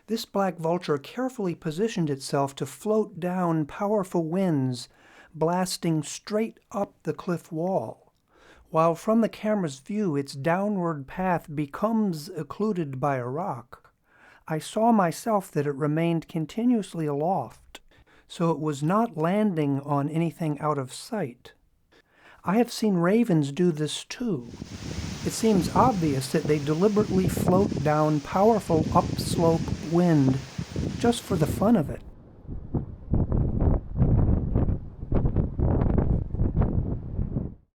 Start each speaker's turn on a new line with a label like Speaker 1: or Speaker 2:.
Speaker 1: This black vulture carefully positioned itself to float down powerful winds, blasting straight up the cliff wall. While from the camera's view its downward path becomes occluded by a rock, I saw myself that it remained continuously aloft, so it was not landing on anything out of sight. I have seen ravens do this too. It seems obvious that they deliberately float down powerful upslope wind just for the fun of it.